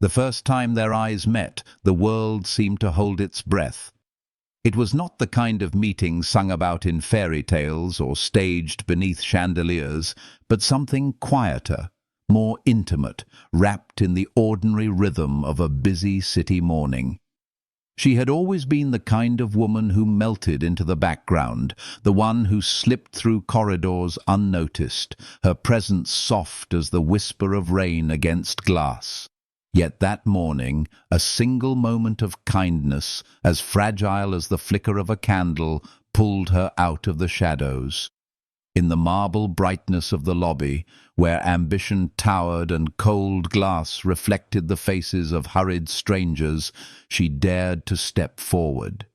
The first time their eyes met, the world seemed to hold its breath. It was not the kind of meeting sung about in fairy tales or staged beneath chandeliers, but something quieter, more intimate, wrapped in the ordinary rhythm of a busy city morning. She had always been the kind of woman who melted into the background, the one who slipped through corridors unnoticed, her presence soft as the whisper of rain against glass. Yet that morning, a single moment of kindness, as fragile as the flicker of a candle, pulled her out of the shadows. In the marble brightness of the lobby, where ambition towered and cold glass reflected the faces of hurried strangers, she dared to step forward.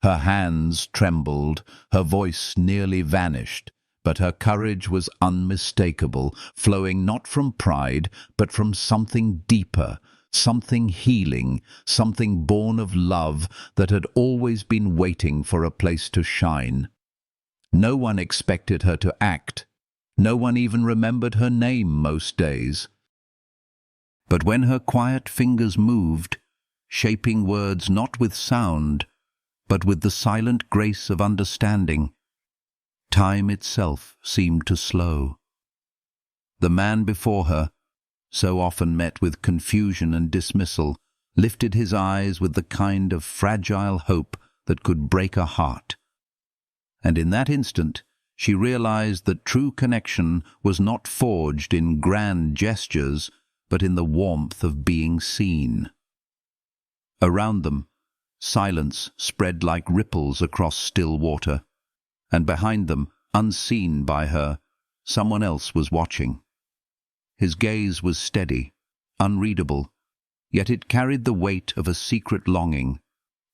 Her hands trembled, her voice nearly vanished, but her courage was unmistakable, flowing not from pride, but from something deeper, something healing, something born of love that had always been waiting for a place to shine. No one expected her to act. No one even remembered her name most days. But when her quiet fingers moved, shaping words not with sound, but with the silent grace of understanding, time itself seemed to slow. The man before her, so often met with confusion and dismissal, lifted his eyes with the kind of fragile hope that could break a heart. And in that instant, she realized that true connection was not forged in grand gestures, but in the warmth of being seen. Around them, silence spread like ripples across still water, and behind them, unseen by her, someone else was watching. His gaze was steady, unreadable, yet it carried the weight of a secret longing,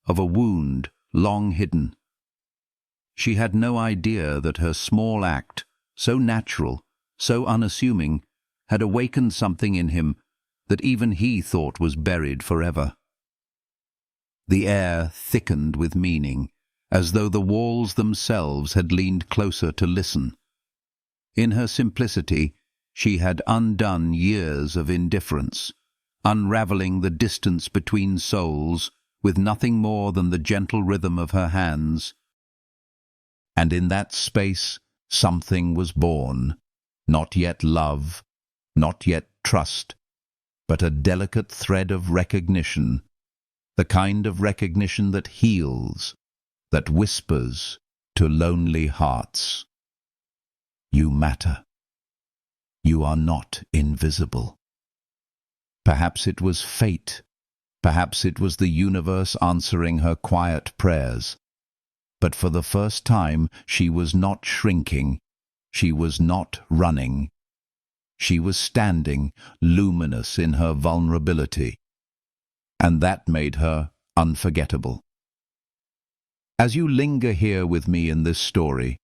of a wound long hidden. She had no idea that her small act, so natural, so unassuming, had awakened something in him that even he thought was buried forever. The air thickened with meaning, as though the walls themselves had leaned closer to listen. In her simplicity, she had undone years of indifference, unraveling the distance between souls with nothing more than the gentle rhythm of her hands. And in that space, something was born, not yet love, not yet trust, but a delicate thread of recognition, the kind of recognition that heals, that whispers to lonely hearts. You matter. You are not invisible. Perhaps it was fate. Perhaps it was the universe answering her quiet prayers. But for the first time, she was not shrinking. She was not running. She was standing, luminous in her vulnerability. And that made her unforgettable. As you linger here with me in this story,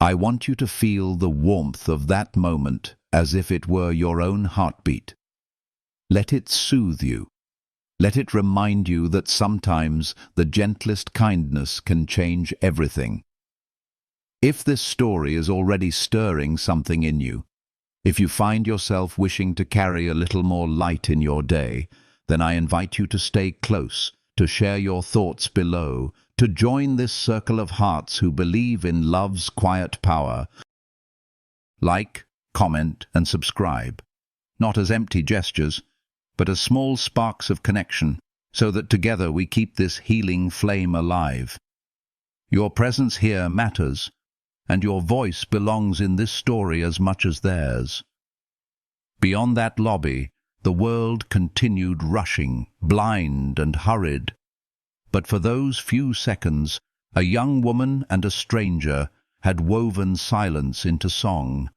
I want you to feel the warmth of that moment as if it were your own heartbeat. Let it soothe you. Let it remind you that sometimes the gentlest kindness can change everything. If this story is already stirring something in you, if you find yourself wishing to carry a little more light in your day, then I invite you to stay close, to share your thoughts below, to join this circle of hearts who believe in love's quiet power. Like, comment, and subscribe, not as empty gestures, but as small sparks of connection, so that together we keep this healing flame alive. Your presence here matters, and your voice belongs in this story as much as theirs. Beyond that lobby, the world continued rushing, blind and hurried. But for those few seconds, a young woman and a stranger had woven silence into song,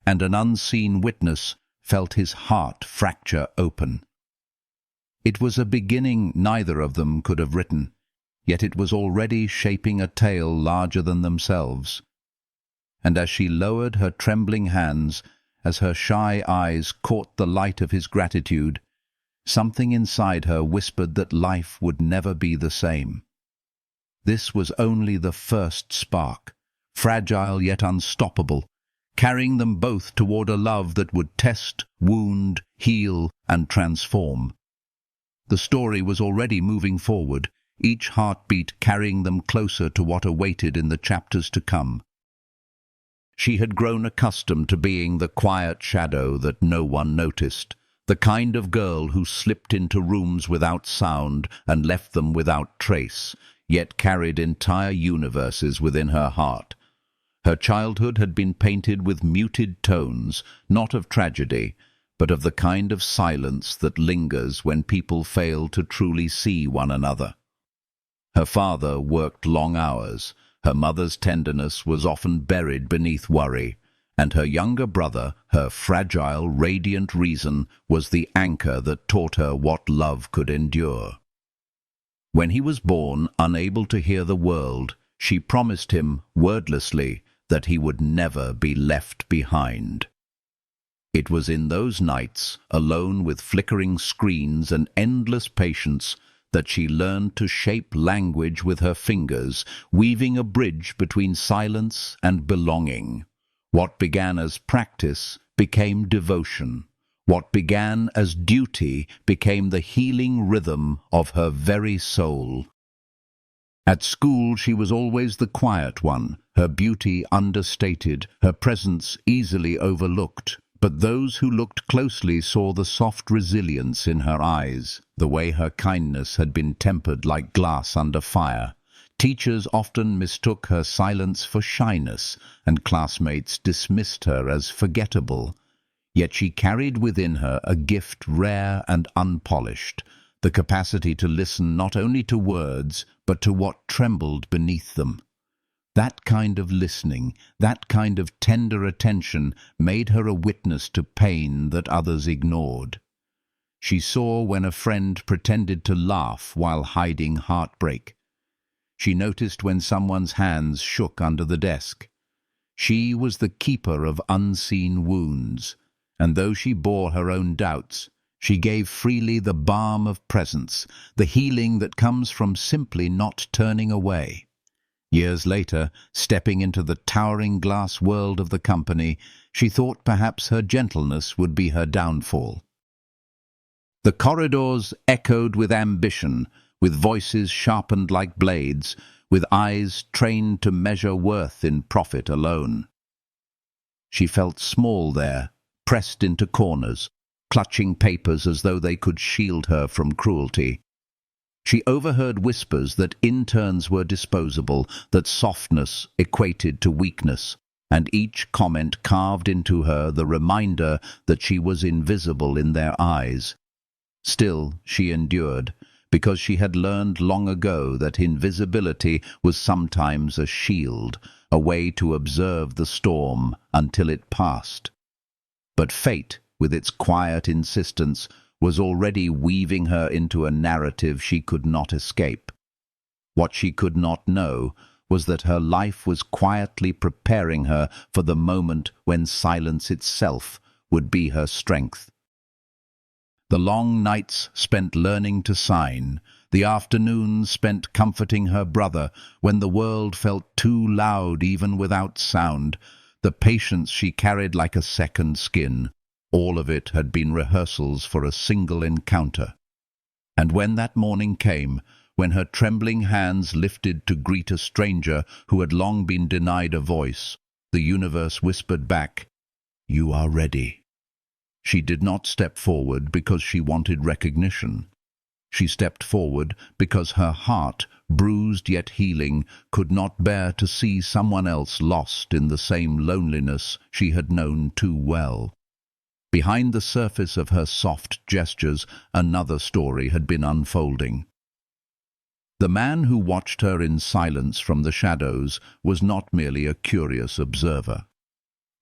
and an unseen witness felt his heart fracture open. It was a beginning neither of them could have written, yet it was already shaping a tale larger than themselves. And as she lowered her trembling hands, as her shy eyes caught the light of his gratitude, something inside her whispered that life would never be the same. This was only the first spark, fragile yet unstoppable, carrying them both toward a love that would test, wound, heal, and transform. The story was already moving forward, each heartbeat carrying them closer to what awaited in the chapters to come. She had grown accustomed to being the quiet shadow that no one noticed, the kind of girl who slipped into rooms without sound and left them without trace, yet carried entire universes within her heart. Her childhood had been painted with muted tones, not of tragedy, but of the kind of silence that lingers when people fail to truly see one another. Her father worked long hours. Her mother's tenderness was often buried beneath worry, and her younger brother, her fragile, radiant reason, was the anchor that taught her what love could endure. When he was born, unable to hear the world, she promised him, wordlessly, that he would never be left behind. It was in those nights, alone with flickering screens and endless patience, that she learned to shape language with her fingers, weaving a bridge between silence and belonging. What began as practice became devotion. What began as duty became the healing rhythm of her very soul. At school she was always the quiet one, her beauty understated, her presence easily overlooked. But those who looked closely saw the soft resilience in her eyes, the way her kindness had been tempered like glass under fire. Teachers often mistook her silence for shyness, and classmates dismissed her as forgettable. Yet she carried within her a gift rare and unpolished, the capacity to listen not only to words, but to what trembled beneath them. That kind of listening, that kind of tender attention made her a witness to pain that others ignored. She saw when a friend pretended to laugh while hiding heartbreak. She noticed when someone's hands shook under the desk. She was the keeper of unseen wounds, and though she bore her own doubts, she gave freely the balm of presence, the healing that comes from simply not turning away. Years later, stepping into the towering glass world of the company, she thought perhaps her gentleness would be her downfall. The corridors echoed with ambition, with voices sharpened like blades, with eyes trained to measure worth in profit alone. She felt small there, pressed into corners, clutching papers as though they could shield her from cruelty. She overheard whispers that interns were disposable, that softness equated to weakness, and each comment carved into her the reminder that she was invisible in their eyes. Still, she endured, because she had learned long ago that invisibility was sometimes a shield, a way to observe the storm until it passed. But fate, with its quiet insistence, was already weaving her into a narrative she could not escape. What she could not know was that her life was quietly preparing her for the moment when silence itself would be her strength. The long nights spent learning to sign, the afternoons spent comforting her brother when the world felt too loud even without sound, the patience she carried like a second skin, all of it had been rehearsals for a single encounter. And when that morning came, when her trembling hands lifted to greet a stranger who had long been denied a voice, the universe whispered back, "You are ready." She did not step forward because she wanted recognition. She stepped forward because her heart, bruised yet healing, could not bear to see someone else lost in the same loneliness she had known too well. Behind the surface of her soft gestures, another story had been unfolding. The man who watched her in silence from the shadows was not merely a curious observer.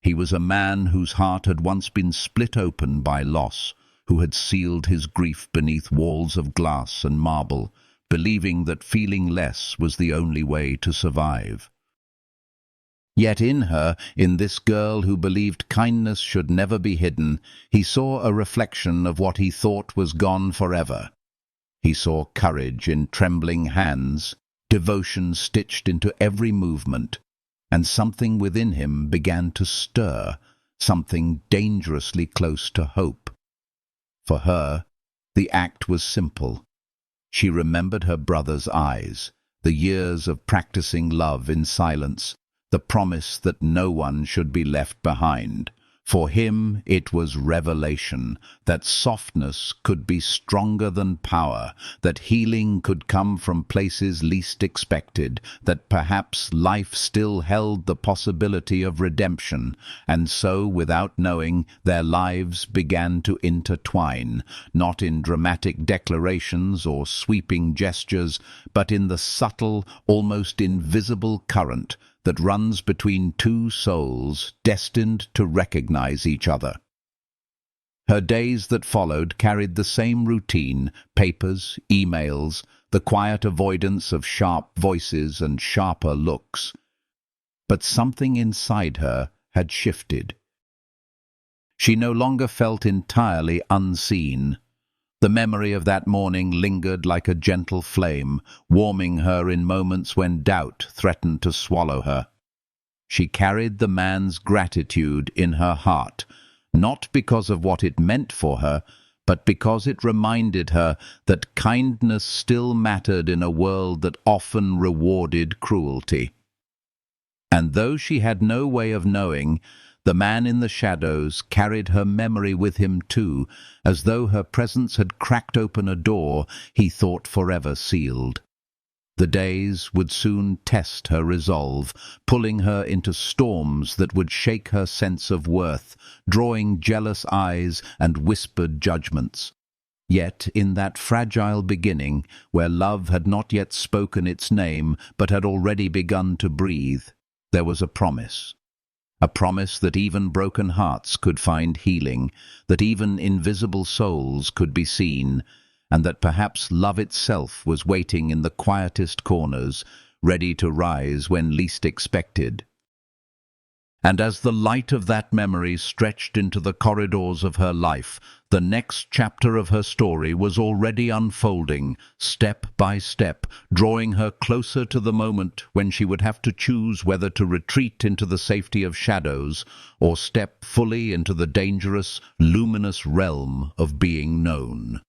He was a man whose heart had once been split open by loss, who had sealed his grief beneath walls of glass and marble, believing that feeling less was the only way to survive. Yet in her, in this girl who believed kindness should never be hidden, he saw a reflection of what he thought was gone forever. He saw courage in trembling hands, devotion stitched into every movement, and something within him began to stir, something dangerously close to hope. For her, The act was simple. She remembered her brother's eyes, the years of practicing love in silence, the promise that no one should be left behind. For him it was revelation, that softness could be stronger than power, that healing could come from places least expected, that perhaps life still held the possibility of redemption. And so, without knowing, their lives began to intertwine, not in dramatic declarations or sweeping gestures, but in the subtle, almost invisible current that runs between two souls destined to recognize each other. Her days that followed carried the same routine: papers, emails, the quiet avoidance of sharp voices and sharper looks. But something inside her had shifted. She no longer felt entirely unseen. The memory of that morning lingered like a gentle flame, warming her in moments when doubt threatened to swallow her. She carried the man's gratitude in her heart, not because of what it meant for her, but because it reminded her that kindness still mattered in a world that often rewarded cruelty. And though she had no way of knowing, the man in the shadows carried her memory with him too, as though her presence had cracked open a door he thought forever sealed. The days would soon test her resolve, pulling her into storms that would shake her sense of worth, drawing jealous eyes and whispered judgments. Yet in that fragile beginning, where love had not yet spoken its name but had already begun to breathe, there was a promise. A promise that even broken hearts could find healing, that even invisible souls could be seen, and that perhaps love itself was waiting in the quietest corners, ready to rise when least expected. And as the light of that memory stretched into the corridors of her life, the next chapter of her story was already unfolding, step by step, drawing her closer to the moment when she would have to choose whether to retreat into the safety of shadows or step fully into the dangerous, luminous realm of being known.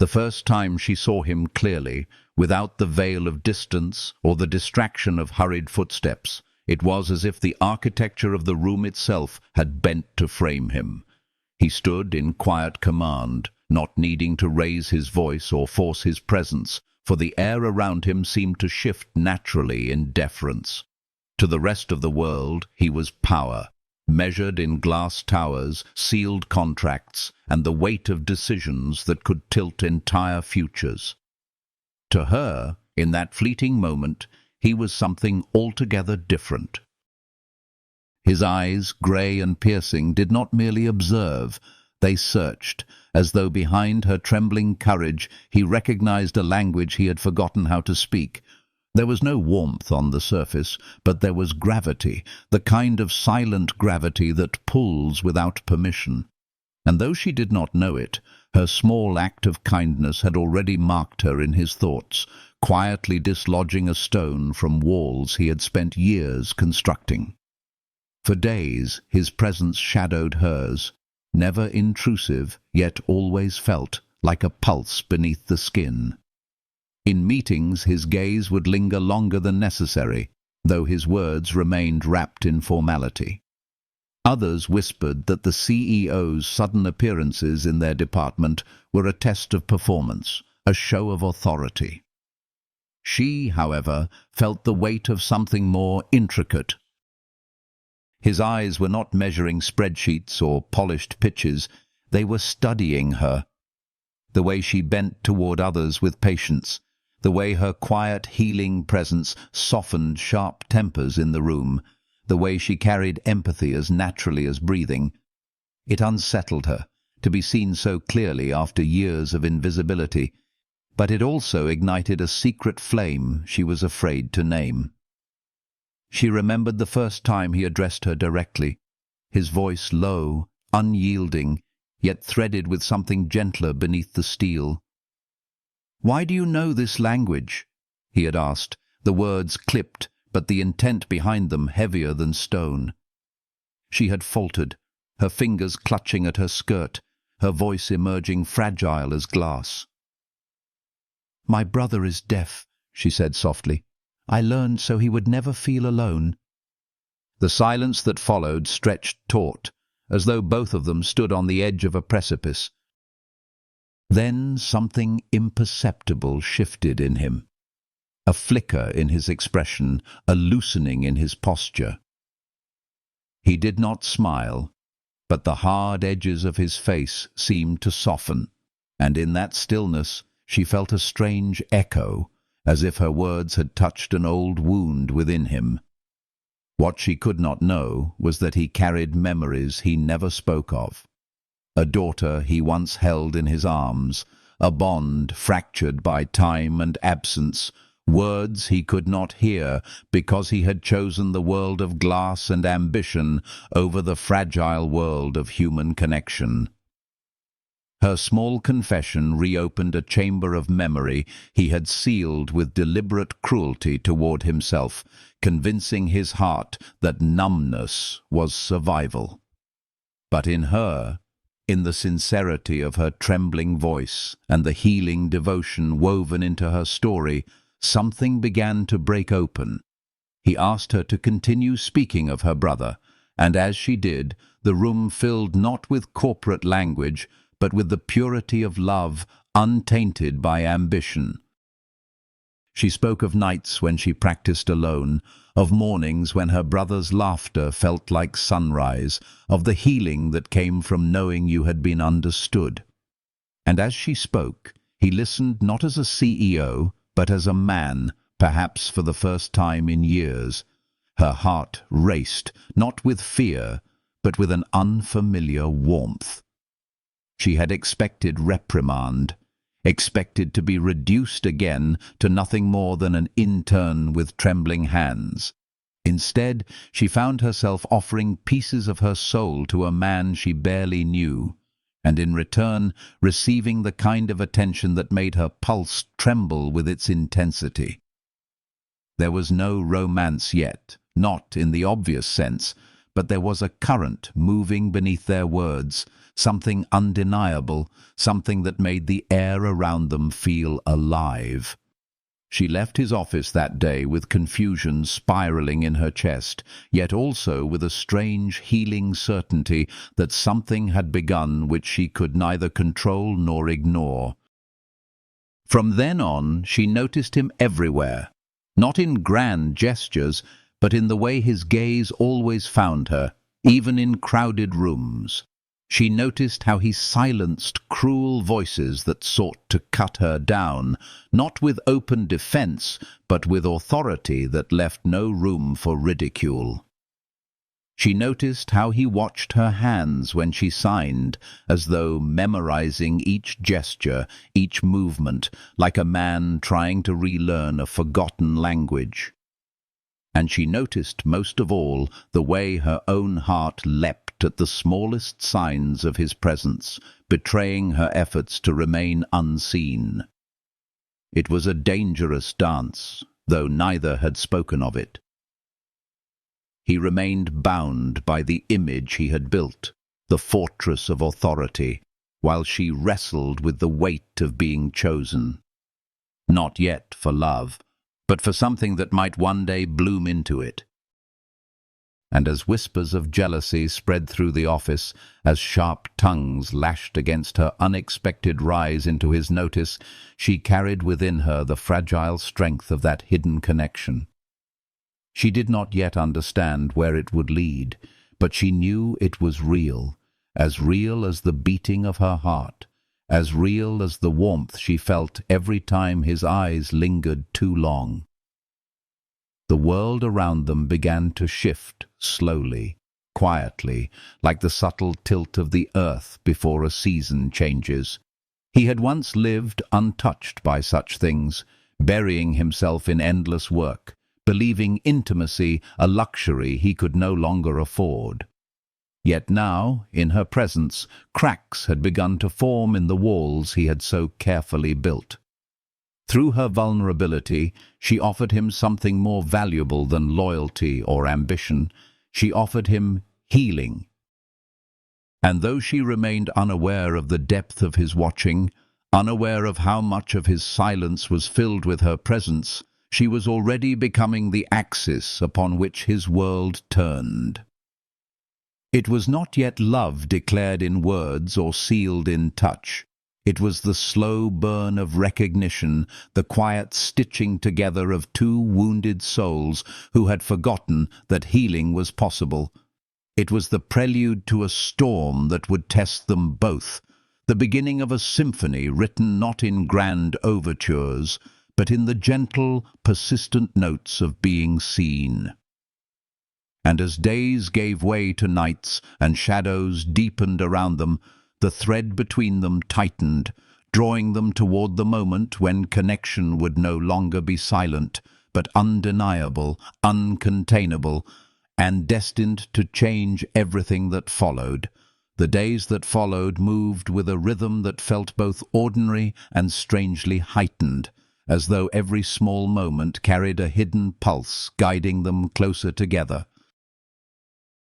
The first time she saw him clearly, without the veil of distance or the distraction of hurried footsteps, it was as if the architecture of the room itself had bent to frame him. He stood in quiet command, not needing to raise his voice or force his presence, for the air around him seemed to shift naturally in deference. To the rest of the world he was power, measured in glass towers, sealed contracts, and the weight of decisions that could tilt entire futures. To her, in that fleeting moment, he was something altogether different. His eyes, grey and piercing, did not merely observe, they searched, as though behind her trembling courage he recognized a language he had forgotten how to speak. There was no warmth on the surface, but there was gravity, the kind of silent gravity that pulls without permission. And though she did not know it, her small act of kindness had already marked her in his thoughts, quietly dislodging a stone from walls he had spent years constructing. For days his presence shadowed hers, never intrusive, yet always felt like a pulse beneath the skin. In meetings his gaze would linger longer than necessary, though his words remained wrapped in formality. Others whispered that the CEO's sudden appearances in their department were a test of performance, a show of authority. She, however, felt the weight of something more intricate. His eyes were not measuring spreadsheets or polished pitches, they were studying her. The way she bent toward others with patience, the way her quiet, healing presence softened sharp tempers in the room, the way she carried empathy as naturally as breathing. It unsettled her, to be seen so clearly after years of invisibility, but it also ignited a secret flame she was afraid to name. She remembered the first time he addressed her directly, his voice low, unyielding, yet threaded with something gentler beneath the steel. "Why do you know this language?" he had asked, the words clipped, but the intent behind them heavier than stone. She had faltered, her fingers clutching at her skirt, her voice emerging fragile as glass. "My brother is deaf," she said softly. "I learned so he would never feel alone." The silence that followed stretched taut, as though both of them stood on the edge of a precipice. Then something imperceptible shifted in him. A flicker in his expression, a loosening in his posture. He did not smile, but the hard edges of his face seemed to soften, and in that stillness she felt a strange echo, as if her words had touched an old wound within him. What she could not know was that he carried memories he never spoke of. A daughter he once held in his arms, a bond fractured by time and absence, words he could not hear because he had chosen the world of glass and ambition over the fragile world of human connection. Her small confession reopened a chamber of memory he had sealed with deliberate cruelty toward himself, convincing his heart that numbness was survival. But in her, in the sincerity of her trembling voice and the healing devotion woven into her story, something began to break open. He asked her to continue speaking of her brother, and as she did, the room filled not with corporate language, but with the purity of love untainted by ambition. She spoke of nights when she practiced alone, of mornings when her brother's laughter felt like sunrise, of the healing that came from knowing you had been understood. And as she spoke, he listened not as a CEO, but as a man, perhaps for the first time in years. Her heart raced, not with fear, but with an unfamiliar warmth. She had expected reprimand, expected to be reduced again to nothing more than an intern with trembling hands. Instead, she found herself offering pieces of her soul to a man she barely knew, and in return receiving the kind of attention that made her pulse tremble with its intensity. There was no romance yet, not in the obvious sense, but there was a current moving beneath their words, something undeniable, something that made the air around them feel alive. She left his office that day with confusion spiraling in her chest, yet also with a strange, healing certainty that something had begun which she could neither control nor ignore. From then on, she noticed him everywhere, not in grand gestures, but in the way his gaze always found her, even in crowded rooms. She noticed how he silenced cruel voices that sought to cut her down, not with open defense, but with authority that left no room for ridicule. She noticed how he watched her hands when she signed, as though memorizing each gesture, each movement, like a man trying to relearn a forgotten language. And she noticed most of all the way her own heart leapt at the smallest signs of his presence, betraying her efforts to remain unseen. It was a dangerous dance, though neither had spoken of it. He remained bound by the image he had built, the fortress of authority, while she wrestled with the weight of being chosen. Not yet for love, but for something that might one day bloom into it. And as whispers of jealousy spread through the office, as sharp tongues lashed against her unexpected rise into his notice, she carried within her the fragile strength of that hidden connection. She did not yet understand where it would lead, but she knew it was real as the beating of her heart, as real as the warmth she felt every time his eyes lingered too long. The world around them began to shift slowly, quietly, like the subtle tilt of the earth before a season changes. He had once lived untouched by such things, burying himself in endless work, believing intimacy a luxury he could no longer afford. Yet now, in her presence, cracks had begun to form in the walls he had so carefully built. Through her vulnerability, she offered him something more valuable than loyalty or ambition. She offered him healing. And though she remained unaware of the depth of his watching, unaware of how much of his silence was filled with her presence, she was already becoming the axis upon which his world turned. It was not yet love declared in words or sealed in touch. It was the slow burn of recognition, the quiet stitching together of two wounded souls who had forgotten that healing was possible. It was the prelude to a storm that would test them both, the beginning of a symphony written not in grand overtures, but in the gentle, persistent notes of being seen. And as days gave way to nights and shadows deepened around them, the thread between them tightened, drawing them toward the moment when connection would no longer be silent, but undeniable, uncontainable, and destined to change everything that followed. The days that followed moved with a rhythm that felt both ordinary and strangely heightened, as though every small moment carried a hidden pulse guiding them closer together.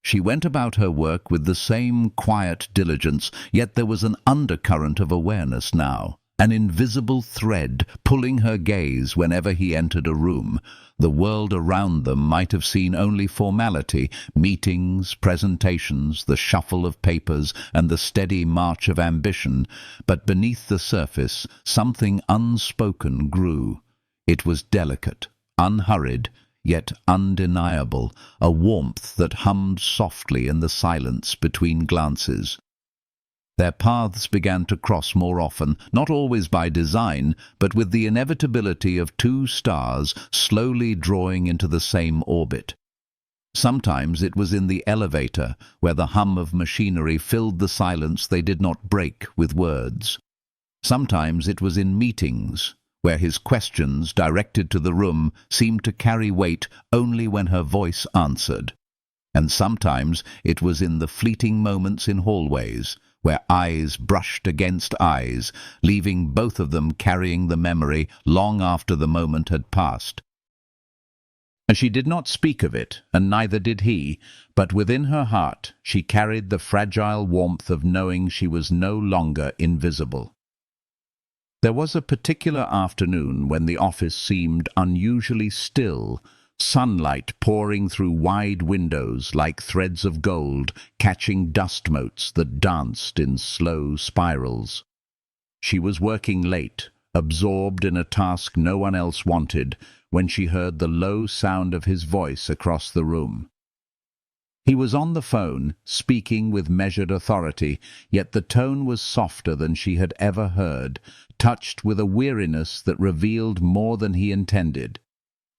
She went about her work with the same quiet diligence, yet there was an undercurrent of awareness now, an invisible thread pulling her gaze whenever he entered a room. The world around them might have seen only formality, meetings, presentations, the shuffle of papers, and the steady march of ambition, but beneath the surface something unspoken grew. It was delicate, unhurried, yet undeniable, a warmth that hummed softly in the silence between glances. Their paths began to cross more often, not always by design, but with the inevitability of two stars slowly drawing into the same orbit. Sometimes it was in the elevator, where the hum of machinery filled the silence they did not break with words. Sometimes it was in meetings, where his questions, directed to the room, seemed to carry weight only when her voice answered. And sometimes it was in the fleeting moments in hallways, where eyes brushed against eyes, leaving both of them carrying the memory long after the moment had passed. She did not speak of it, and neither did he, but within her heart she carried the fragile warmth of knowing she was no longer invisible. There was a particular afternoon when the office seemed unusually still, sunlight pouring through wide windows like threads of gold, catching dust motes that danced in slow spirals. She was working late, absorbed in a task no one else wanted, when she heard the low sound of his voice across the room. He was on the phone, speaking with measured authority, yet the tone was softer than she had ever heard, touched with a weariness that revealed more than he intended.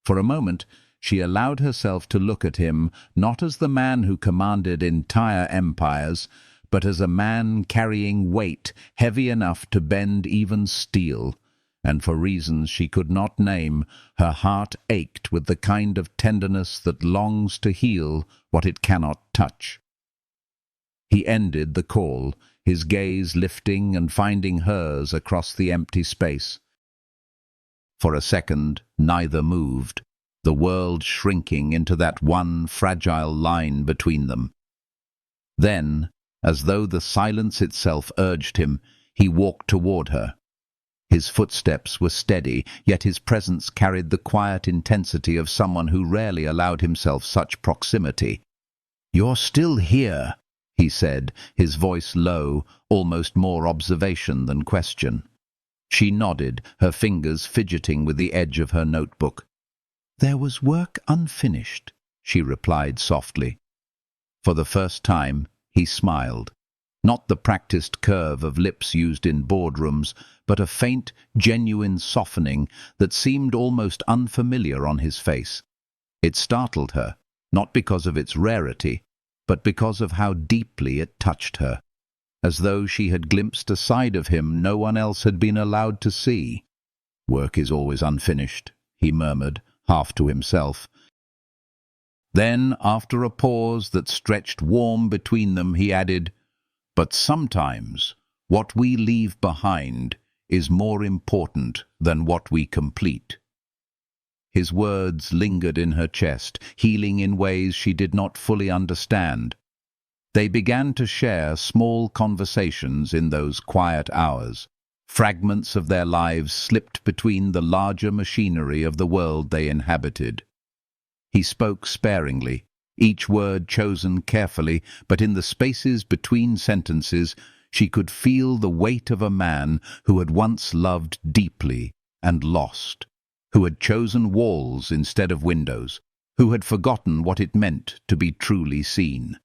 For a moment, she allowed herself to look at him not as the man who commanded entire empires, but as a man carrying weight heavy enough to bend even steel. And for reasons she could not name, her heart ached with the kind of tenderness that longs to heal what it cannot touch. He ended the call, his gaze lifting and finding hers across the empty space. For a second, neither moved, the world shrinking into that one fragile line between them. Then, as though the silence itself urged him, he walked toward her. His footsteps were steady, yet his presence carried the quiet intensity of someone who rarely allowed himself such proximity. "You're still here," he said, his voice low, almost more observation than question. She nodded, her fingers fidgeting with the edge of her notebook. "There was work unfinished," she replied softly. For the first time, he smiled. Not the practiced curve of lips used in boardrooms, but a faint, genuine softening that seemed almost unfamiliar on his face. It startled her, not because of its rarity, but because of how deeply it touched her, as though she had glimpsed a side of him no one else had been allowed to see. "Work is always unfinished," he murmured, half to himself. Then, after a pause that stretched warm between them, he added, "But sometimes what we leave behind is more important than what we complete." His words lingered in her chest, healing in ways she did not fully understand. They began to share small conversations in those quiet hours. Fragments of their lives slipped between the larger machinery of the world they inhabited. He spoke sparingly, each word chosen carefully, but in the spaces between sentences she could feel the weight of a man who had once loved deeply and lost, who had chosen walls instead of windows, who had forgotten what it meant to be truly seen.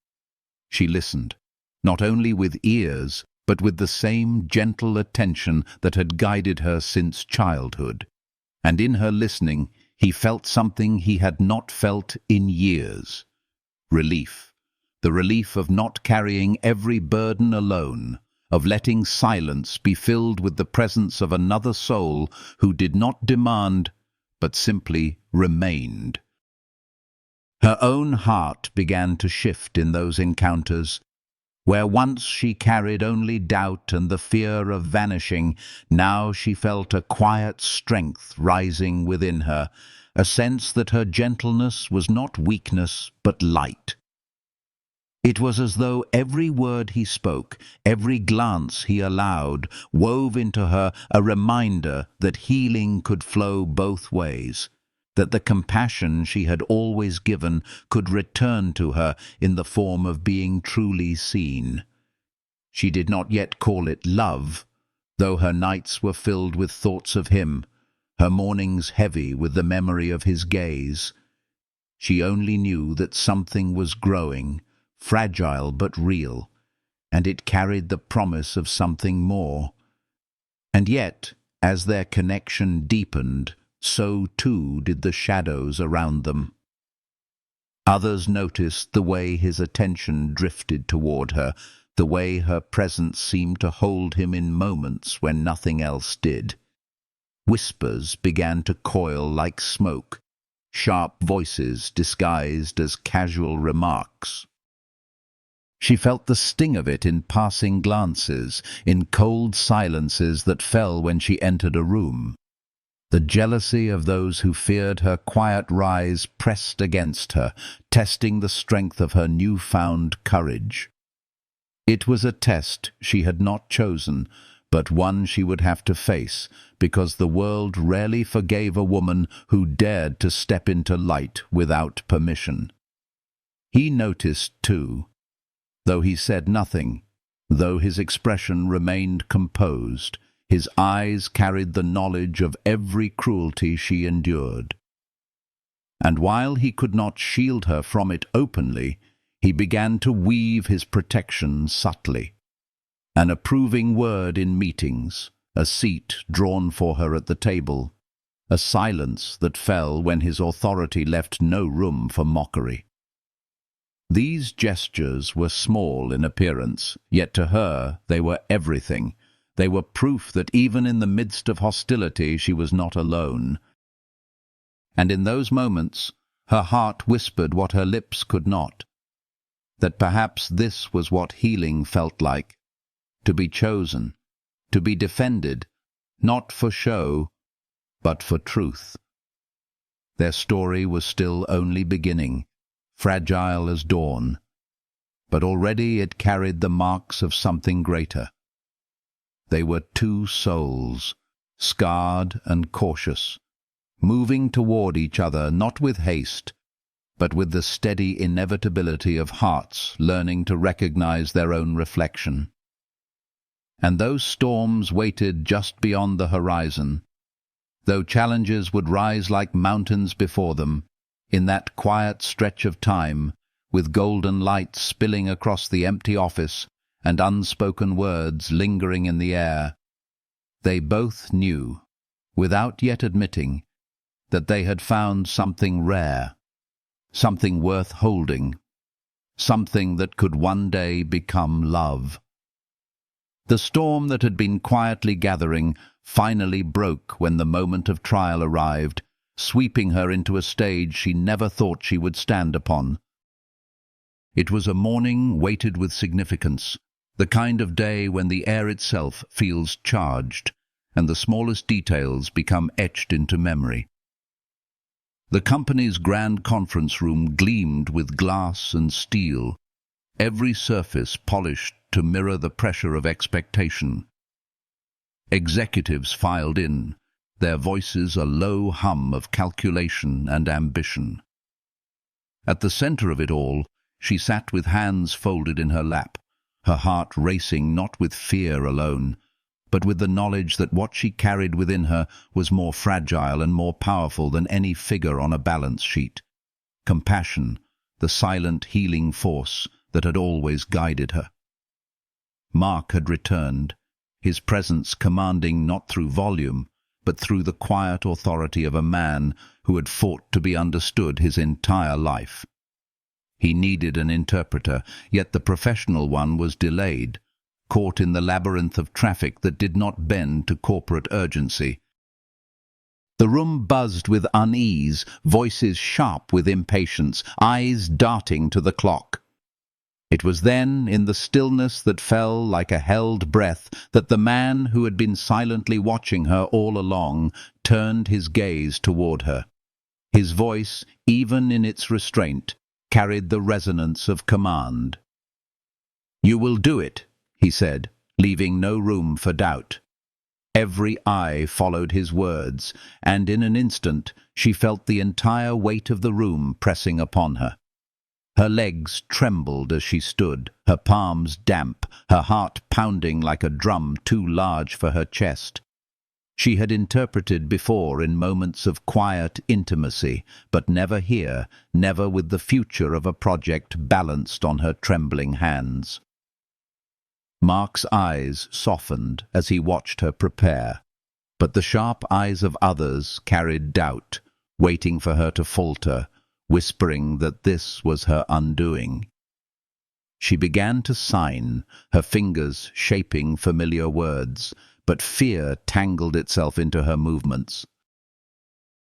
She listened, not only with ears, but with the same gentle attention that had guided her since childhood. And in her listening, he felt something he had not felt in years. Relief. The relief of not carrying every burden alone, of letting silence be filled with the presence of another soul who did not demand, but simply remained. Her own heart began to shift in those encounters. Where once she carried only doubt and the fear of vanishing, now she felt a quiet strength rising within her, a sense that her gentleness was not weakness but light. It was as though every word he spoke, every glance he allowed, wove into her a reminder that healing could flow both ways, that the compassion she had always given could return to her in the form of being truly seen. She did not yet call it love, though her nights were filled with thoughts of him, her mornings heavy with the memory of his gaze. She only knew that something was growing, fragile but real, and it carried the promise of something more. And yet, as their connection deepened, so too did the shadows around them. Others noticed the way his attention drifted toward her, the way her presence seemed to hold him in moments when nothing else did. Whispers began to coil like smoke, sharp voices disguised as casual remarks. She felt the sting of it in passing glances, in cold silences that fell when she entered a room. The jealousy of those who feared her quiet rise pressed against her, testing the strength of her newfound courage. It was a test she had not chosen, but one she would have to face, because the world rarely forgave a woman who dared to step into light without permission. He noticed, too, though he said nothing, though his expression remained composed, his eyes carried the knowledge of every cruelty she endured. And while he could not shield her from it openly, he began to weave his protection subtly. An approving word in meetings, a seat drawn for her at the table, a silence that fell when his authority left no room for mockery. These gestures were small in appearance, yet to her they were everything. They were proof that even in the midst of hostility she was not alone. And in those moments her heart whispered what her lips could not, that perhaps this was what healing felt like, to be chosen, to be defended, not for show, but for truth. Their story was still only beginning, fragile as dawn, but already it carried the marks of something greater. They were two souls, scarred and cautious, moving toward each other not with haste, but with the steady inevitability of hearts learning to recognize their own reflection. And those storms waited just beyond the horizon, though challenges would rise like mountains before them, in that quiet stretch of time, with golden light spilling across the empty office and unspoken words lingering in the air. They both knew, without yet admitting, that they had found something rare, something worth holding, something that could one day become love. The storm that had been quietly gathering finally broke when the moment of trial arrived, sweeping her into a stage she never thought she would stand upon. It was a morning weighted with significance, the kind of day when the air itself feels charged, and the smallest details become etched into memory. The company's grand conference room gleamed with glass and steel, every surface polished to mirror the pressure of expectation. Executives filed in, their voices a low hum of calculation and ambition. At the center of it all, she sat with hands folded in her lap, her heart racing not with fear alone, but with the knowledge that what she carried within her was more fragile and more powerful than any figure on a balance sheet. Compassion, the silent healing force that had always guided her. Mark had returned, his presence commanding not through volume, but through the quiet authority of a man who had fought to be understood his entire life. He needed an interpreter, yet the professional one was delayed, caught in the labyrinth of traffic that did not bend to corporate urgency. The room buzzed with unease, voices sharp with impatience, eyes darting to the clock. It was then, in the stillness that fell like a held breath, that the man who had been silently watching her all along turned his gaze toward her. His voice, even in its restraint, carried the resonance of command. "You will do it," he said, leaving no room for doubt. Every eye followed his words, and in an instant she felt the entire weight of the room pressing upon her. Her legs trembled as she stood, her palms damp, her heart pounding like a drum too large for her chest. She had interpreted before in moments of quiet intimacy, but never here, never with the future of a project balanced on her trembling hands. Mark's eyes softened as he watched her prepare, but the sharp eyes of others carried doubt, waiting for her to falter, whispering that this was her undoing. She began to sign, her fingers shaping familiar words, but fear tangled itself into her movements.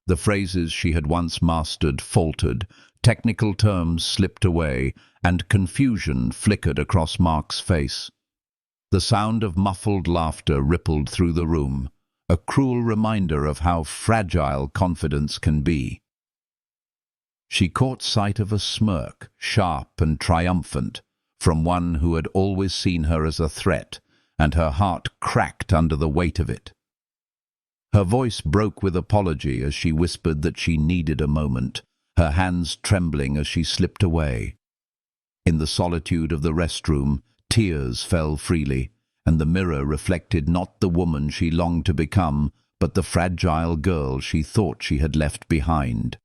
The phrases she had once mastered faltered, technical terms slipped away, and confusion flickered across Mark's face. The sound of muffled laughter rippled through the room, a cruel reminder of how fragile confidence can be. She caught sight of a smirk, sharp and triumphant, from one who had always seen her as a threat, and her heart cracked under the weight of it. Her voice broke with apology as she whispered that she needed a moment, her hands trembling as she slipped away. In the solitude of the restroom, tears fell freely, and the mirror reflected not the woman she longed to become, but the fragile girl she thought she had left behind.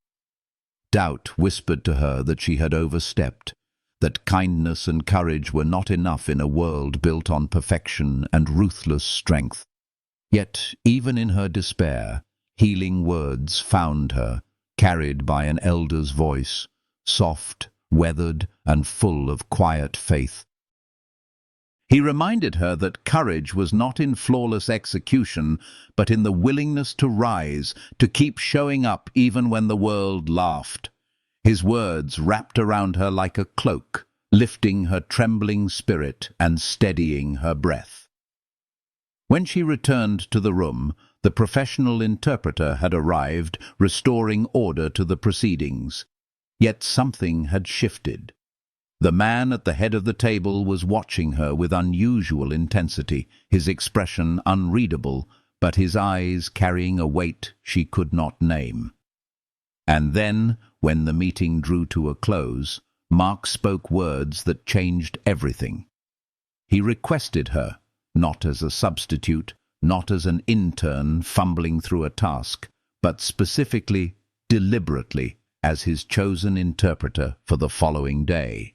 Doubt whispered to her that she had overstepped, that kindness and courage were not enough in a world built on perfection and ruthless strength. Yet, even in her despair, healing words found her, carried by an elder's voice, soft, weathered, and full of quiet faith. He reminded her that courage was not in flawless execution, but in the willingness to rise, to keep showing up even when the world laughed. His words wrapped around her like a cloak, lifting her trembling spirit and steadying her breath. When she returned to the room, the professional interpreter had arrived, restoring order to the proceedings. Yet something had shifted. The man at the head of the table was watching her with unusual intensity, his expression unreadable, but his eyes carrying a weight she could not name. And then, when the meeting drew to a close, Mark spoke words that changed everything. He requested her, not as a substitute, not as an intern fumbling through a task, but specifically, deliberately, as his chosen interpreter for the following day.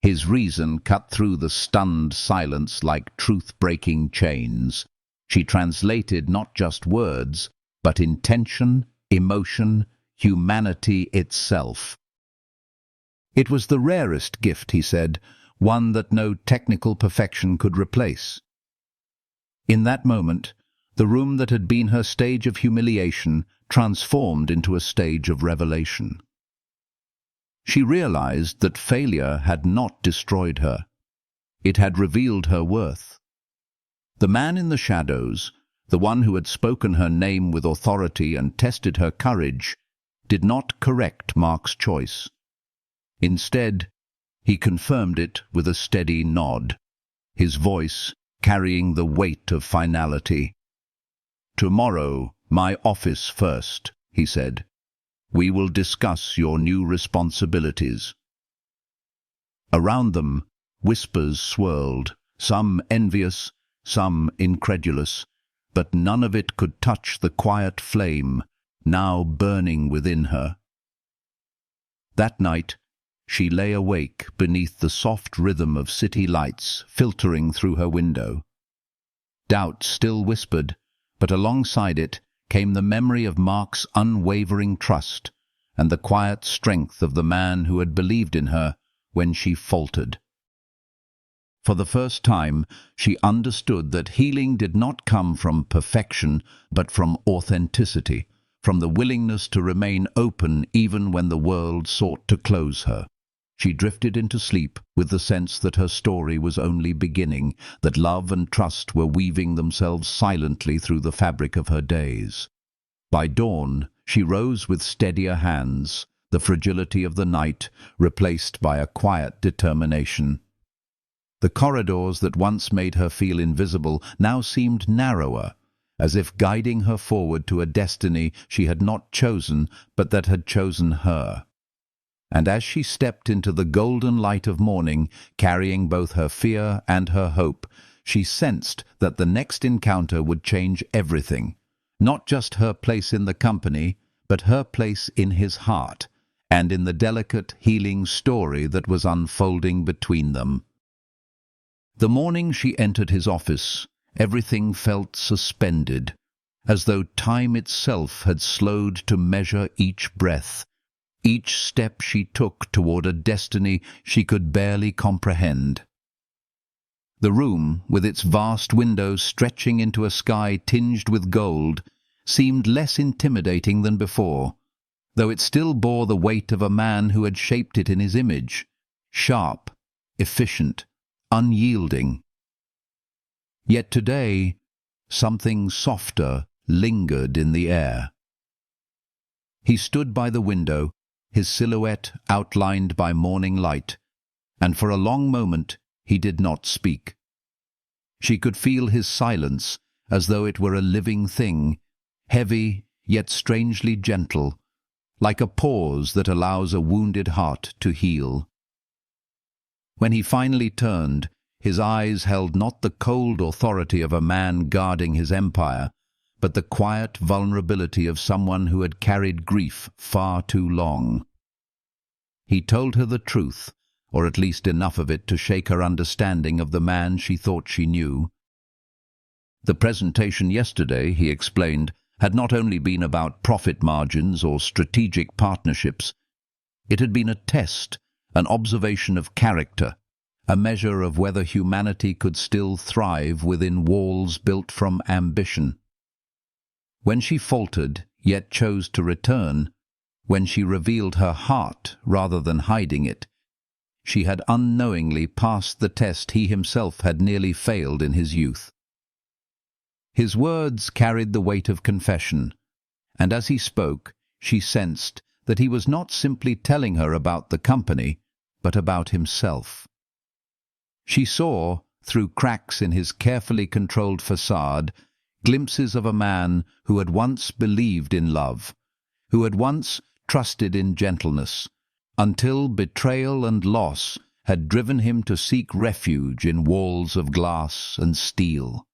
His reason cut through the stunned silence like truth-breaking chains. She translated not just words, but intention, emotion, humanity itself. It was the rarest gift, he said, one that no technical perfection could replace. In that moment, the room that had been her stage of humiliation transformed into a stage of revelation. She realized that failure had not destroyed her. It had revealed her worth. The man in the shadows, the one who had spoken her name with authority and tested her courage, did not correct Mark's choice. Instead, He confirmed it with a steady nod, his voice carrying the weight of finality. "Tomorrow, my office first," he said. "We will discuss your new responsibilities." Around them, whispers swirled, some envious, some incredulous, but none of it could touch the quiet flame now burning within her. That night, she lay awake beneath the soft rhythm of city lights filtering through her window. Doubt still whispered, but alongside it came the memory of Mark's unwavering trust and the quiet strength of the man who had believed in her when she faltered. For the first time, she understood that healing did not come from perfection, but from authenticity, from the willingness to remain open even when the world sought to close her. She drifted into sleep with the sense that her story was only beginning, that love and trust were weaving themselves silently through the fabric of her days. By dawn, she rose with steadier hands, the fragility of the night replaced by a quiet determination. The corridors that once made her feel invisible now seemed narrower, as if guiding her forward to a destiny she had not chosen, but that had chosen her. And as she stepped into the golden light of morning, carrying both her fear and her hope, she sensed that the next encounter would change everything. Not just her place in the company, but her place in his heart, and in the delicate, healing story that was unfolding between them. The morning she entered his office, everything felt suspended, as though time itself had slowed to measure each breath, each step she took toward a destiny she could barely comprehend. The room, with its vast windows stretching into a sky tinged with gold, seemed less intimidating than before, though it still bore the weight of a man who had shaped it in his image, sharp, efficient, unyielding. Yet today, something softer lingered in the air. He stood by the window, his silhouette outlined by morning light, and for a long moment he did not speak. She could feel his silence as though it were a living thing, heavy yet strangely gentle, like a pause that allows a wounded heart to heal. When he finally turned, his eyes held not the cold authority of a man guarding his empire, but the quiet vulnerability of someone who had carried grief far too long. He told her the truth, or at least enough of it to shake her understanding of the man she thought she knew. The presentation yesterday, he explained, had not only been about profit margins or strategic partnerships. It had been a test, an observation of character, a measure of whether humanity could still thrive within walls built from ambition. When she faltered, yet chose to return, when she revealed her heart rather than hiding it, she had unknowingly passed the test he himself had nearly failed in his youth. His words carried the weight of confession, and as he spoke, she sensed that he was not simply telling her about the company, but about himself. She saw, through cracks in his carefully controlled facade, glimpses of a man who had once believed in love, who had once trusted in gentleness, until betrayal and loss had driven him to seek refuge in walls of glass and steel.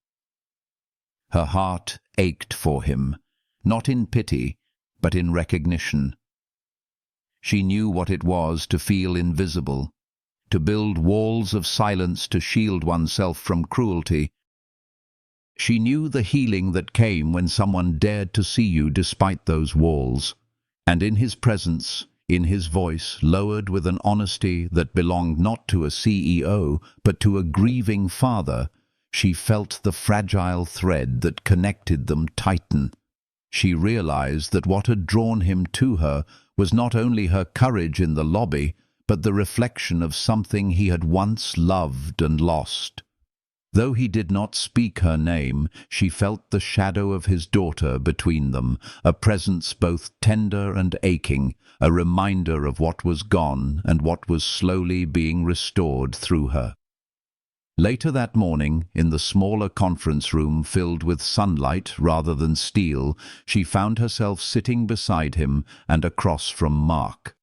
Her heart ached for him, not in pity, but in recognition. She knew what it was to feel invisible, to build walls of silence to shield oneself from cruelty. She knew the healing that came when someone dared to see you despite those walls, and in his presence, in his voice, lowered with an honesty that belonged not to a CEO, but to a grieving father, she felt the fragile thread that connected them tighten. She realized that what had drawn him to her was not only her courage in the lobby, but the reflection of something he had once loved and lost. Though he did not speak her name, she felt the shadow of his daughter between them, a presence both tender and aching, a reminder of what was gone and what was slowly being restored through her. Later that morning, in the smaller conference room filled with sunlight rather than steel, she found herself sitting beside him and across from Mark.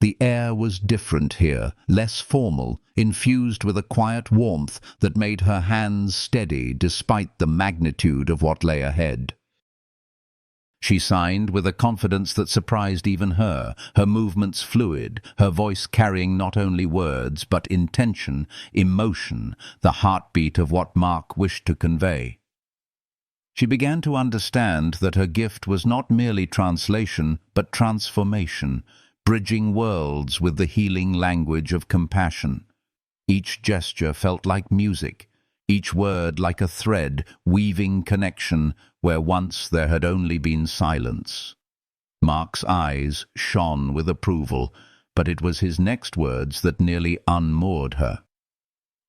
The air was different here, less formal, infused with a quiet warmth that made her hands steady despite the magnitude of what lay ahead. She signed with a confidence that surprised even her movements fluid, her voice carrying not only words but intention, emotion, the heartbeat of what Mark wished to convey. She began to understand that her gift was not merely translation but transformation, bridging worlds with the healing language of compassion. Each gesture felt like music, each word like a thread weaving connection where once there had only been silence. Mark's eyes shone with approval, but it was his next words that nearly unmoored her.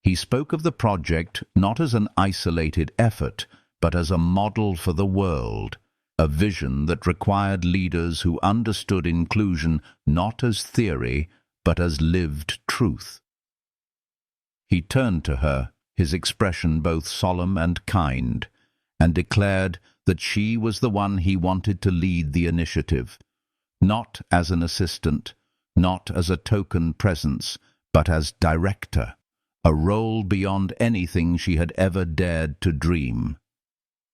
He spoke of the project not as an isolated effort, but as a model for the world, a vision that required leaders who understood inclusion not as theory, but as lived truth. He turned to her, his expression both solemn and kind, and declared that she was the one he wanted to lead the initiative, not as an assistant, not as a token presence, but as director, a role beyond anything she had ever dared to dream.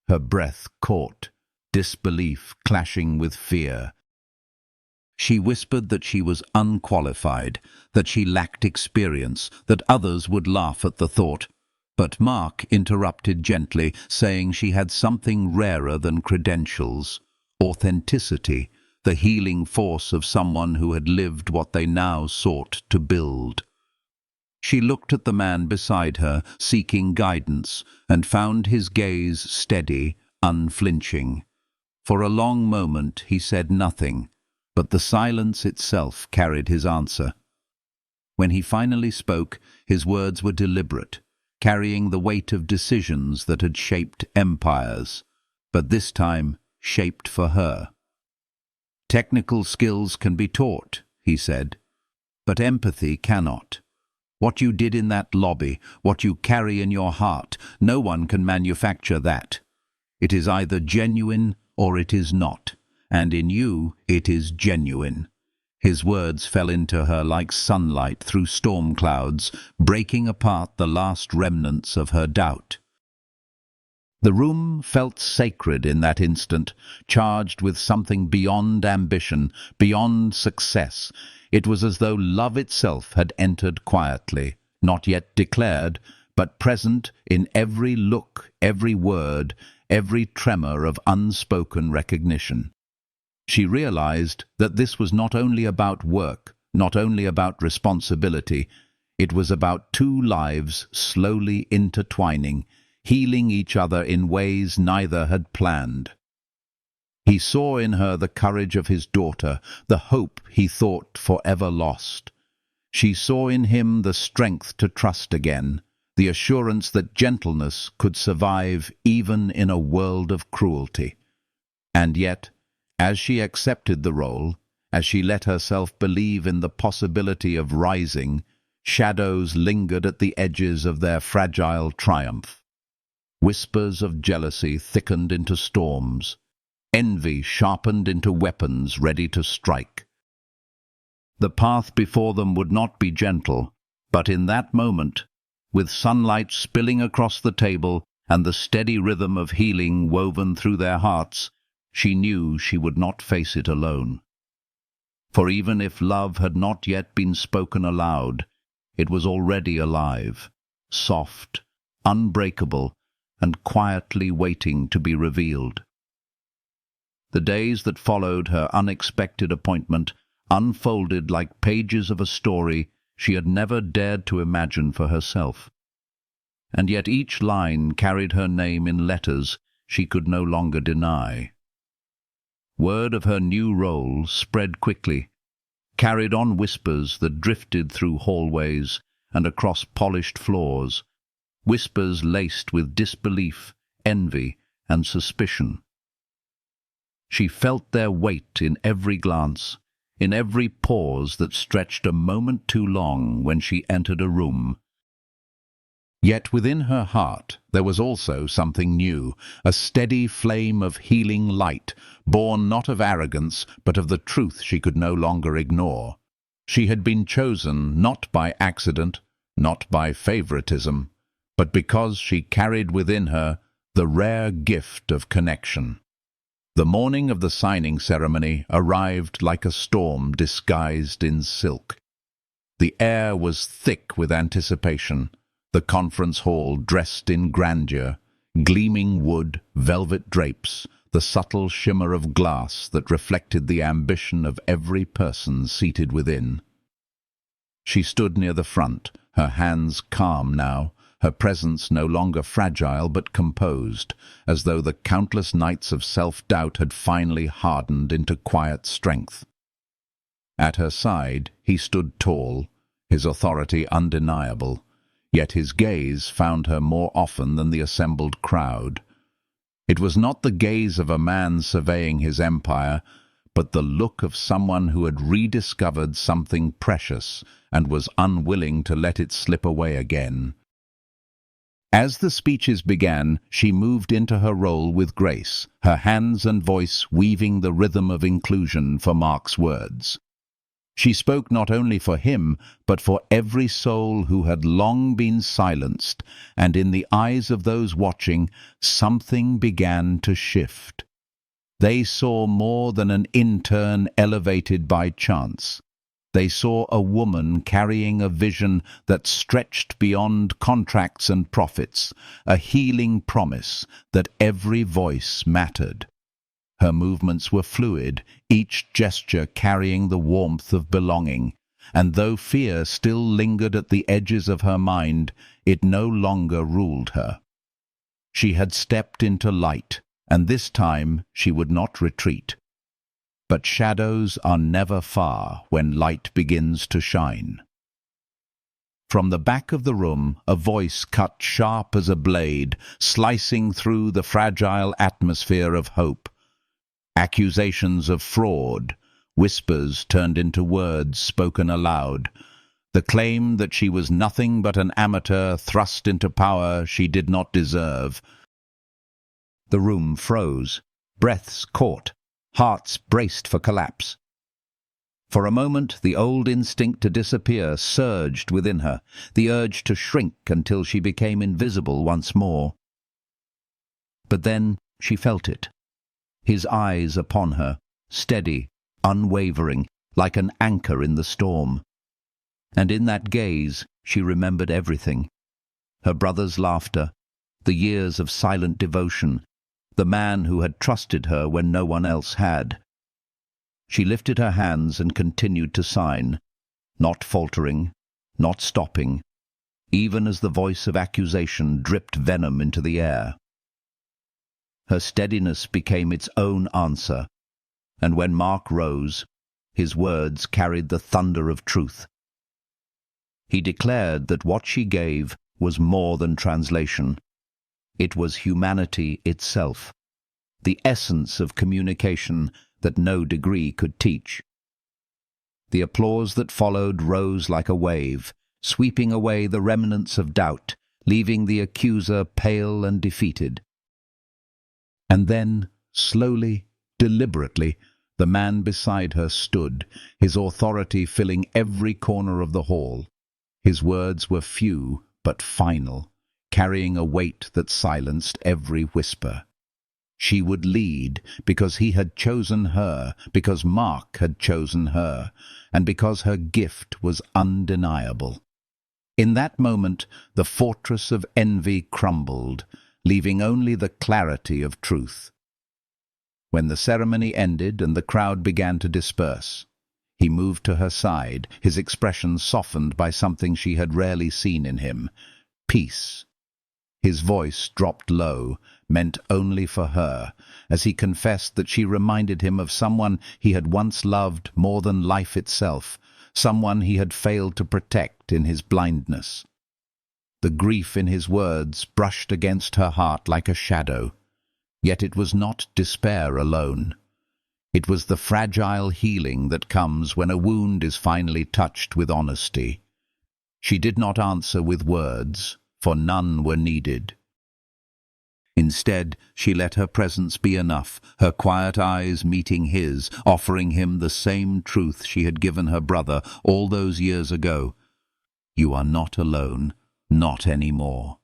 Her breath caught, disbelief clashing with fear. She whispered that she was unqualified, that she lacked experience, that others would laugh at the thought. But Mark interrupted gently, saying she had something rarer than credentials: authenticity, the healing force of someone who had lived what they now sought to build. She looked at the man beside her, seeking guidance, and found his gaze steady, unflinching. For a long moment he said nothing, but the silence itself carried his answer. When he finally spoke, his words were deliberate, carrying the weight of decisions that had shaped empires, but this time shaped for her. "Technical skills can be taught," he said, "but empathy cannot. What you did in that lobby, what you carry in your heart, no one can manufacture that. It is either genuine or it is not, and in you it is genuine." His words fell into her like sunlight through storm clouds, breaking apart the last remnants of her doubt. The room felt sacred in that instant, charged with something beyond ambition, beyond success. It was as though love itself had entered quietly, not yet declared, but present in every look, every word, every tremor of unspoken recognition. She realized that this was not only about work, not only about responsibility. It was about two lives slowly intertwining, healing each other in ways neither had planned. He saw in her the courage of his daughter, the hope he thought forever lost. She saw in him the strength to trust again, the assurance that gentleness could survive even in a world of cruelty. And yet, as she accepted the role, as she let herself believe in the possibility of rising, shadows lingered at the edges of their fragile triumph. Whispers of jealousy thickened into storms. Envy sharpened into weapons ready to strike. The path before them would not be gentle, but in that moment, with sunlight spilling across the table and the steady rhythm of healing woven through their hearts, she knew she would not face it alone. For even if love had not yet been spoken aloud, it was already alive, soft, unbreakable, and quietly waiting to be revealed. The days that followed her unexpected appointment unfolded like pages of a story she had never dared to imagine for herself. And yet each line carried her name in letters she could no longer deny. Word of her new role spread quickly, carried on whispers that drifted through hallways and across polished floors, whispers laced with disbelief, envy, and suspicion. She felt their weight in every glance, in every pause that stretched a moment too long when she entered a room. Yet within her heart there was also something new, a steady flame of healing light, born not of arrogance, but of the truth she could no longer ignore. She had been chosen not by accident, not by favoritism, but because she carried within her the rare gift of connection. The morning of the signing ceremony arrived like a storm disguised in silk. The air was thick with anticipation, the conference hall dressed in grandeur, gleaming wood, velvet drapes, the subtle shimmer of glass that reflected the ambition of every person seated within. She stood near the front, her hands calm now, her presence no longer fragile but composed, as though the countless nights of self-doubt had finally hardened into quiet strength. At her side he stood tall, his authority undeniable, yet his gaze found her more often than the assembled crowd. It was not the gaze of a man surveying his empire, but the look of someone who had rediscovered something precious and was unwilling to let it slip away again. As the speeches began, she moved into her role with grace, her hands and voice weaving the rhythm of inclusion for Mark's words. She spoke not only for him, but for every soul who had long been silenced, and in the eyes of those watching, something began to shift. They saw more than an intern elevated by chance. They saw a woman carrying a vision that stretched beyond contracts and profits, a healing promise that every voice mattered. Her movements were fluid, each gesture carrying the warmth of belonging, and though fear still lingered at the edges of her mind, it no longer ruled her. She had stepped into light, and this time she would not retreat. But shadows are never far when light begins to shine. From the back of the room, a voice cut sharp as a blade, slicing through the fragile atmosphere of hope. Accusations of fraud, whispers turned into words spoken aloud. The claim that she was nothing but an amateur thrust into power she did not deserve. The room froze, breaths caught, hearts braced for collapse. For a moment, the old instinct to disappear surged within her, the urge to shrink until she became invisible once more. But then she felt it. His eyes upon her, steady, unwavering, like an anchor in the storm. And in that gaze she remembered everything. Her brother's laughter, the years of silent devotion, the man who had trusted her when no one else had. She lifted her hands and continued to sign, not faltering, not stopping, even as the voice of accusation dripped venom into the air. Her steadiness became its own answer, and when Mark rose, his words carried the thunder of truth. He declared that what she gave was more than translation. It was humanity itself, the essence of communication that no degree could teach. The applause that followed rose like a wave, sweeping away the remnants of doubt, leaving the accuser pale and defeated. And then, slowly, deliberately, the man beside her stood, his authority filling every corner of the hall. His words were few but final, carrying a weight that silenced every whisper. She would lead because he had chosen her, because Mark had chosen her, and because her gift was undeniable. In that moment, the fortress of envy crumbled, leaving only the clarity of truth. When the ceremony ended and the crowd began to disperse, he moved to her side, his expression softened by something she had rarely seen in him: peace. His voice dropped low, meant only for her, as he confessed that she reminded him of someone he had once loved more than life itself, someone he had failed to protect in his blindness. The grief in his words brushed against her heart like a shadow. Yet it was not despair alone. It was the fragile healing that comes when a wound is finally touched with honesty. She did not answer with words, for none were needed. Instead, she let her presence be enough, her quiet eyes meeting his, offering him the same truth she had given her brother all those years ago. You are not alone, not anymore.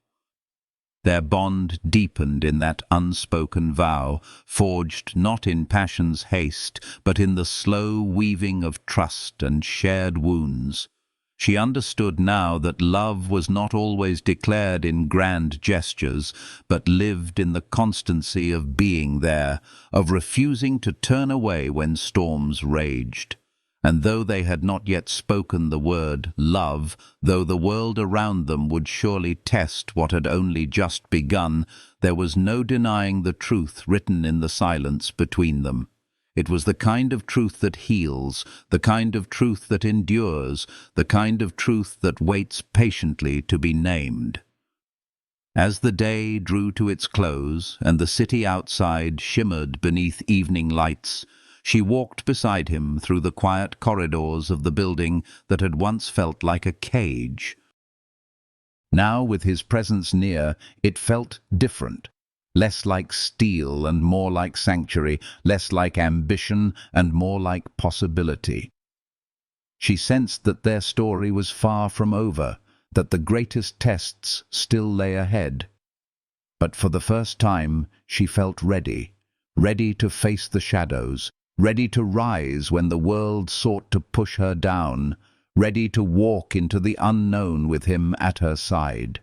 Their bond deepened in that unspoken vow, forged not in passion's haste, but in the slow weaving of trust and shared wounds. She understood now that love was not always declared in grand gestures, but lived in the constancy of being there, of refusing to turn away when storms raged. And though they had not yet spoken the word love, though the world around them would surely test what had only just begun, there was no denying the truth written in the silence between them. It was the kind of truth that heals, the kind of truth that endures, the kind of truth that waits patiently to be named. As the day drew to its close and the city outside shimmered beneath evening lights, she walked beside him through the quiet corridors of the building that had once felt like a cage. Now, with his presence near, it felt different. Less like steel and more like sanctuary, less like ambition and more like possibility. She sensed that their story was far from over, that the greatest tests still lay ahead. But for the first time, she felt ready, ready to face the shadows, ready to rise when the world sought to push her down, ready to walk into the unknown with him at her side.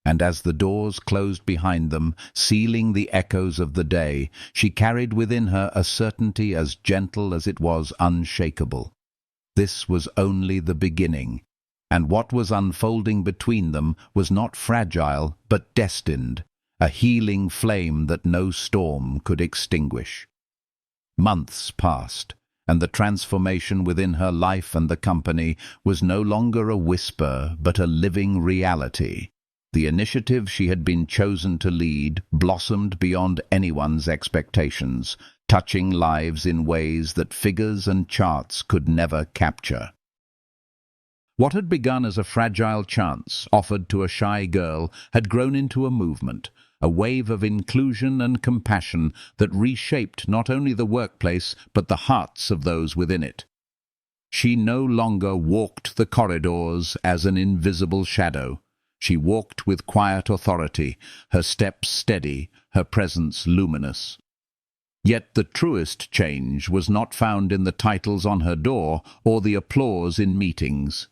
And as the doors closed behind them, sealing the echoes of the day, she carried within her a certainty as gentle as it was unshakable. This was only the beginning, and what was unfolding between them was not fragile but destined, a healing flame that no storm could extinguish. Months passed, and the transformation within her life and the company was no longer a whisper but a living reality. The initiative she had been chosen to lead blossomed beyond anyone's expectations, touching lives in ways that figures and charts could never capture. What had begun as a fragile chance offered to a shy girl had grown into a movement, a wave of inclusion and compassion that reshaped not only the workplace but the hearts of those within it. She no longer walked the corridors as an invisible shadow. She walked with quiet authority, her steps steady, her presence luminous. Yet the truest change was not found in the titles on her door or the applause in meetings.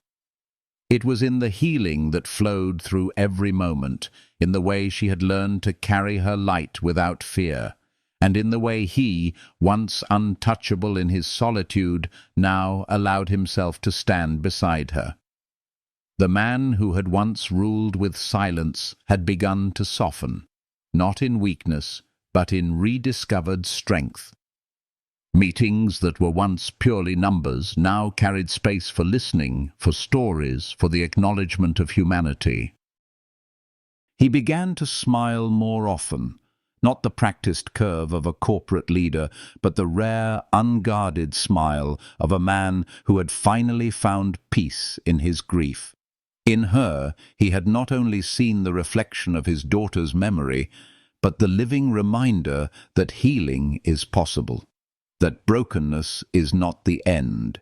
It was in the healing that flowed through every moment, in the way she had learned to carry her light without fear, and in the way he, once untouchable in his solitude, now allowed himself to stand beside her. The man who had once ruled with silence had begun to soften, not in weakness, but in rediscovered strength. Meetings that were once purely numbers now carried space for listening, for stories, for the acknowledgement of humanity. He began to smile more often, not the practiced curve of a corporate leader, but the rare, unguarded smile of a man who had finally found peace in his grief. In her, he had not only seen the reflection of his daughter's memory, but the living reminder that healing is possible, that brokenness is not the end.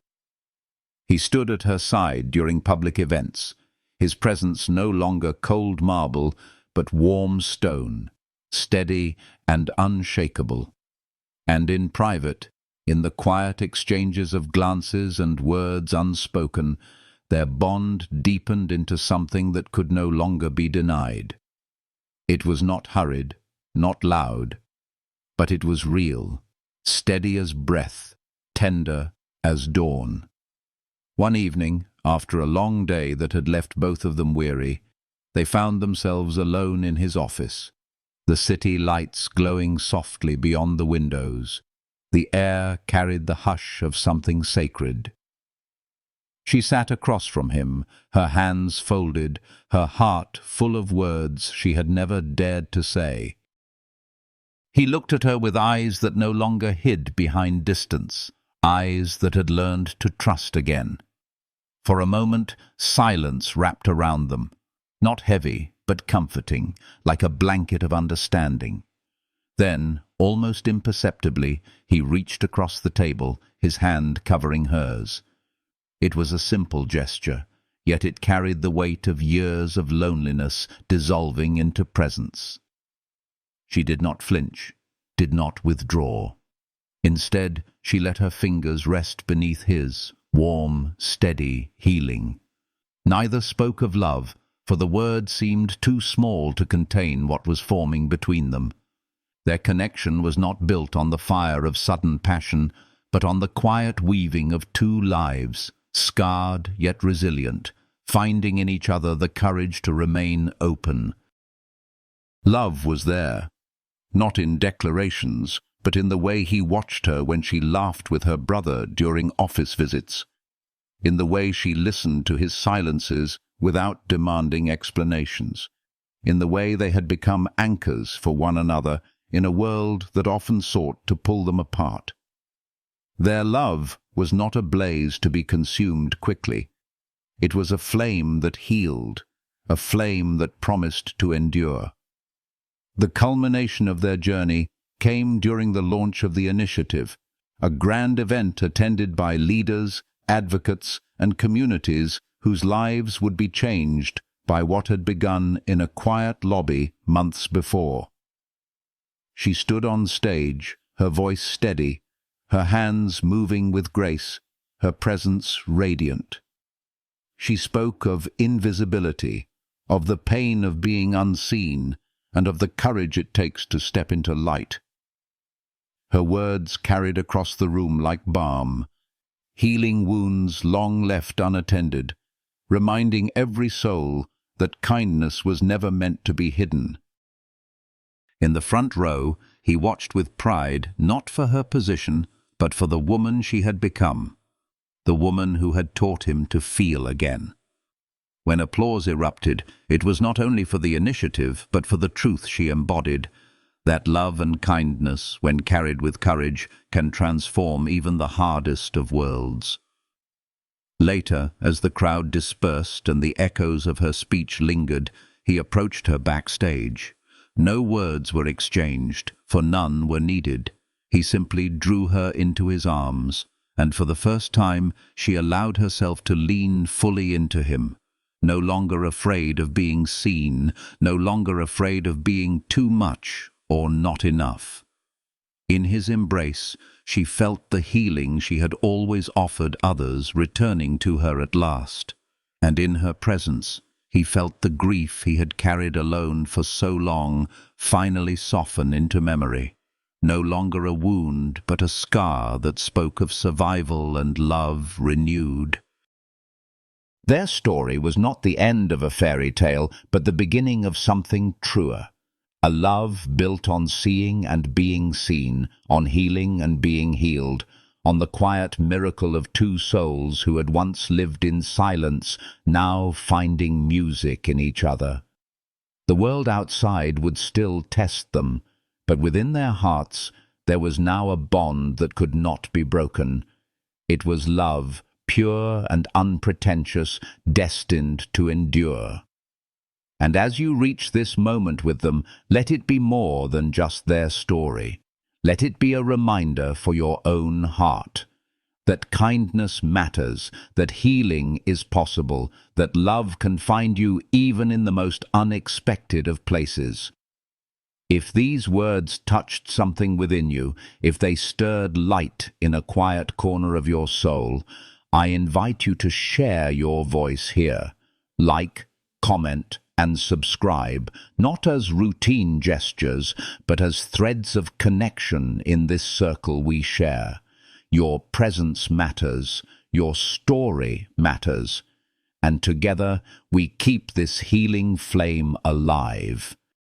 He stood at her side during public events, his presence no longer cold marble, but warm stone, steady and unshakable. And in private, in the quiet exchanges of glances and words unspoken, their bond deepened into something that could no longer be denied. It was not hurried, not loud, but it was real, steady as breath, tender as dawn. One evening, after a long day that had left both of them weary, they found themselves alone in his office, the city lights glowing softly beyond the windows. The air carried the hush of something sacred. She sat across from him, her hands folded, her heart full of words she had never dared to say. He looked at her with eyes that no longer hid behind distance, eyes that had learned to trust again. For a moment, silence wrapped around them, not heavy, but comforting, like a blanket of understanding. Then, almost imperceptibly, he reached across the table, his hand covering hers. It was a simple gesture, yet it carried the weight of years of loneliness dissolving into presence. She did not flinch, did not withdraw. Instead, she let her fingers rest beneath his, warm, steady, healing. Neither spoke of love, for the word seemed too small to contain what was forming between them. Their connection was not built on the fire of sudden passion, but on the quiet weaving of two lives, scarred yet resilient, finding in each other the courage to remain open. Love was there, not in declarations, but in the way he watched her when she laughed with her brother during office visits, in the way she listened to his silences without demanding explanations, in the way they had become anchors for one another in a world that often sought to pull them apart. Their love was not a blaze to be consumed quickly. It was a flame that healed, a flame that promised to endure. The culmination of their journey came during the launch of the initiative, a grand event attended by leaders, advocates, and communities whose lives would be changed by what had begun in a quiet lobby months before. She stood on stage, her voice steady, her hands moving with grace, her presence radiant. She spoke of invisibility, of the pain of being unseen, and of the courage it takes to step into light. Her words carried across the room like balm, healing wounds long left unattended, reminding every soul that kindness was never meant to be hidden. In the front row, he watched with pride, not for her position, but for the woman she had become, the woman who had taught him to feel again. When applause erupted, it was not only for the initiative, but for the truth she embodied, that love and kindness, when carried with courage, can transform even the hardest of worlds. Later, as the crowd dispersed and the echoes of her speech lingered, he approached her backstage. No words were exchanged, for none were needed. He simply drew her into his arms, and for the first time she allowed herself to lean fully into him, no longer afraid of being seen, no longer afraid of being too much or not enough. In his embrace, she felt the healing she had always offered others returning to her at last, and in her presence, he felt the grief he had carried alone for so long finally soften into memory, no longer a wound but a scar that spoke of survival and love renewed. Their story was not the end of a fairy tale, but the beginning of something truer. A love built on seeing and being seen, on healing and being healed, on the quiet miracle of two souls who had once lived in silence, now finding music in each other. The world outside would still test them, but within their hearts there was now a bond that could not be broken. It was love, pure and unpretentious, destined to endure. And as you reach this moment with them, let it be more than just their story. Let it be a reminder for your own heart that kindness matters, that healing is possible, that love can find you even in the most unexpected of places. If these words touched something within you, if they stirred light in a quiet corner of your soul, I invite you to share your voice here. Like, comment, and subscribe, not as routine gestures, but as threads of connection in this circle we share. Your presence matters, your story matters, and together we keep this healing flame alive.